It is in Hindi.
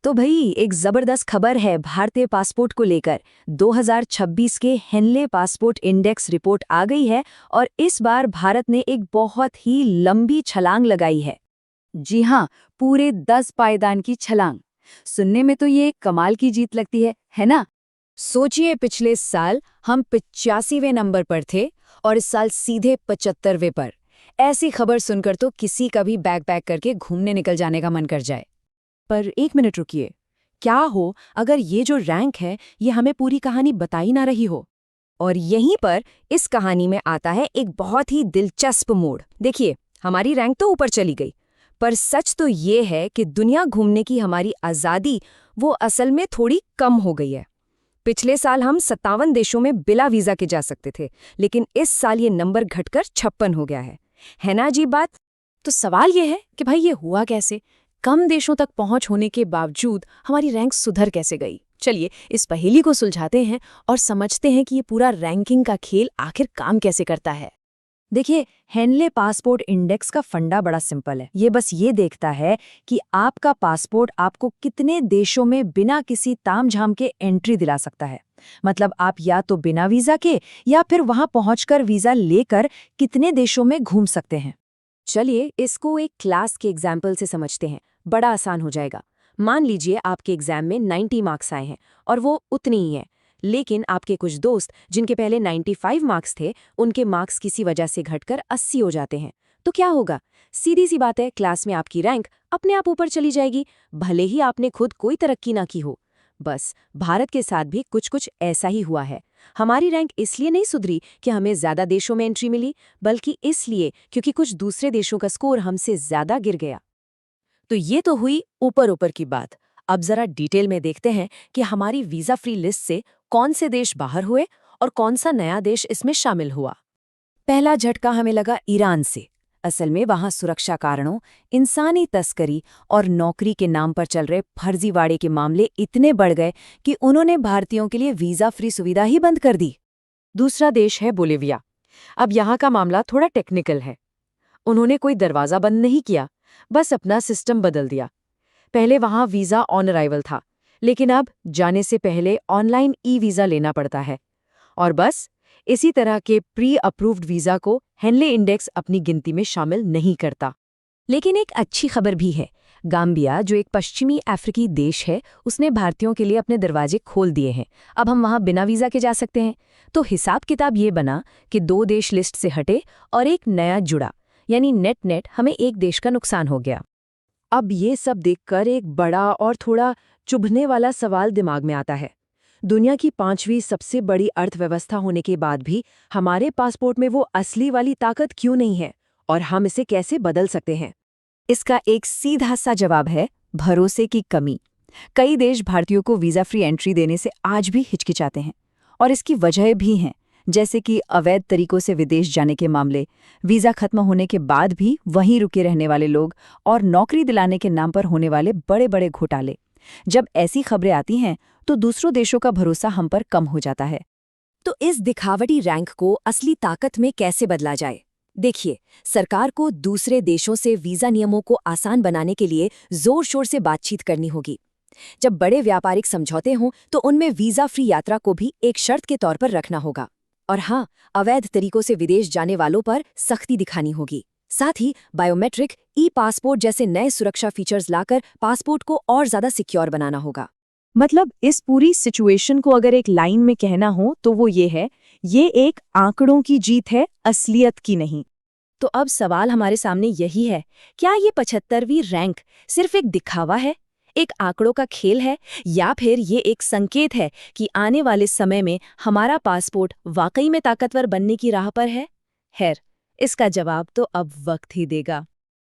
तो भाई एक जबरदस्त खबर है भारतीय पासपोर्ट को लेकर। 2026 के हेनले पासपोर्ट इंडेक्स रिपोर्ट आ गई है और इस बार भारत ने एक बहुत ही लंबी छलांग लगाई है। जी हाँ, पूरे 10 पायदान की छलांग। सुनने में तो ये एक कमाल की जीत लगती है ना? सोचिए, पिछले साल हम 85वें नंबर पर थे और इस साल सीधे 75वें पर। ऐसी खबर सुनकर तो किसी का भी बैग पैक करके घूमने निकल जाने का मन कर जाए। पर एक मिनट रुकिए, क्या हो अगर ये जो रैंक है ये हमें पूरी कहानी बता ही ना रही हो। और यहीं पर इस कहानी में आता है एक बहुत ही दिलचस्प मोड़। देखिए, हमारी रैंक तो ऊपर चली गई, पर सच तो ये है कि दुनिया घूमने की हमारी आज़ादी वो असल में थोड़ी कम हो गई है। पिछले साल हम 57 देशों में बिना वीज़ा के जा सकते थे, लेकिन इस साल ये नंबर घटकर 56 हो गया है ना अजीब बात? तो सवाल ये है कि भाई ये हुआ कैसे? कम देशों तक पहुंच होने के बावजूद हमारी रैंक सुधर कैसे गई? चलिए इस पहेली को सुलझाते हैं और समझते हैं कि ये पूरा रैंकिंग का खेल आखिर काम कैसे करता है। देखिए, हेनले पासपोर्ट इंडेक्स का फंडा बड़ा सिंपल है। ये बस ये देखता है कि आपका पासपोर्ट आपको कितने देशों में बिना किसी तामझाम के एंट्री दिला सकता है। मतलब आप या तो बिना वीज़ा के या फिर वहां पहुंचकर वीज़ा लेकर कितने देशों में घूम सकते हैं। चलिए इसको एक क्लास के एग्जाम्पल से समझते हैं, बड़ा आसान हो जाएगा। मान लीजिए आपके एग्जाम में 90 मार्क्स आए हैं और वो उतनी ही है, लेकिन आपके कुछ दोस्त जिनके पहले 95 मार्क्स थे, उनके मार्क्स किसी वजह से घटकर 80 हो जाते हैं। तो क्या होगा? सीधी सी बात है, क्लास में आपकी रैंक अपने आप ऊपर चली जाएगी, भले ही आपने खुद कोई तरक्की ना की हो। बस भारत के साथ भी कुछ कुछ ऐसा ही हुआ है। हमारी रैंक इसलिए नहीं सुधरी कि हमें ज्यादा देशों में एंट्री मिली, बल्कि इसलिए क्योंकि कुछ दूसरे देशों का स्कोर हमसे ज्यादा गिर गया। तो ये तो हुई ऊपर ऊपर की बात। अब जरा डिटेल में देखते हैं कि हमारी वीजा फ्री लिस्ट से कौन से देश बाहर हुए और कौन सा नया देश इसमें शामिल हुआ। पहला झटका हमें लगा ईरान से। असल में वहां सुरक्षा कारणों, इंसानी तस्करी और नौकरी के नाम पर चल रहे फर्जीवाड़े के मामले इतने बढ़ गए कि उन्होंने भारतीयों के लिए वीजा फ्री सुविधा ही बंद कर दी। दूसरा देश है बोलिविया। अब यहाँ का मामला थोड़ा टेक्निकल है। उन्होंने कोई दरवाज़ा बंद नहीं किया, बस अपना सिस्टम बदल दिया। पहले वहाँ वीज़ा ऑन अराइवल था, लेकिन अब जाने से पहले ऑनलाइन ई वीज़ा लेना पड़ता है। और बस इसी तरह के प्री अप्रूव्ड वीज़ा को हेनले इंडेक्स अपनी गिनती में शामिल नहीं करता। लेकिन एक अच्छी खबर भी है। गाम्बिया, जो एक पश्चिमी अफ्रीकी देश है, उसने भारतीयों के लिए अपने दरवाजे खोल दिए हैं। अब हम वहां बिना वीज़ा के जा सकते हैं। तो हिसाब किताब ये बना कि 2 देश लिस्ट से हटे और एक नया जुड़ा, यानी नेट नेट हमें एक देश का नुकसान हो गया। अब ये सब देखकर एक बड़ा और थोड़ा चुभने वाला सवाल दिमाग में आता है। दुनिया की 5वीं सबसे बड़ी अर्थव्यवस्था होने के बाद भी हमारे पासपोर्ट में वो असली वाली ताकत क्यों नहीं है, और हम इसे कैसे बदल सकते हैं? इसका एक सीधा सा जवाब है भरोसे की कमी। कई देश भारतीयों को वीजा फ्री एंट्री देने से आज भी हिचकिचाते हैं, और इसकी वजह भी हैं, जैसे कि अवैध तरीकों से विदेश जाने के मामले, वीजा खत्म होने के बाद भी वहीं रुके रहने वाले लोग, और नौकरी दिलाने के नाम पर होने वाले बड़े बड़े घोटाले। जब ऐसी खबरें आती हैं तो दूसरों देशों का भरोसा हम पर कम हो जाता है। तो इस दिखावटी रैंक को असली ताकत में कैसे बदला जाए? देखिए, सरकार को दूसरे देशों से वीजा नियमों को आसान बनाने के लिए जोर शोर से बातचीत करनी होगी। जब बड़े व्यापारिक समझौते हों तो उनमें वीजा फ्री यात्रा को भी एक शर्त के तौर पर रखना होगा। और हाँ, अवैध तरीकों से विदेश जाने वालों पर सख्ती दिखानी होगी। साथ ही बायोमेट्रिक, ई पासपोर्ट जैसे नए सुरक्षा फीचर्स लाकर पासपोर्ट को और ज्यादा सिक्योर बनाना होगा। मतलब इस पूरी सिचुएशन को अगर एक लाइन में कहना हो तो वो ये है, ये एक आंकड़ों की जीत है, असलियत की नहीं। तो अब सवाल हमारे सामने यही है, क्या ये 75वीं रैंक सिर्फ एक दिखावा है, एक आंकड़ों का खेल है, या फिर ये एक संकेत है कि आने वाले समय में हमारा पासपोर्ट वाकई में ताकतवर बनने की राह पर है? खैर, इसका जवाब तो अब वक्त ही देगा।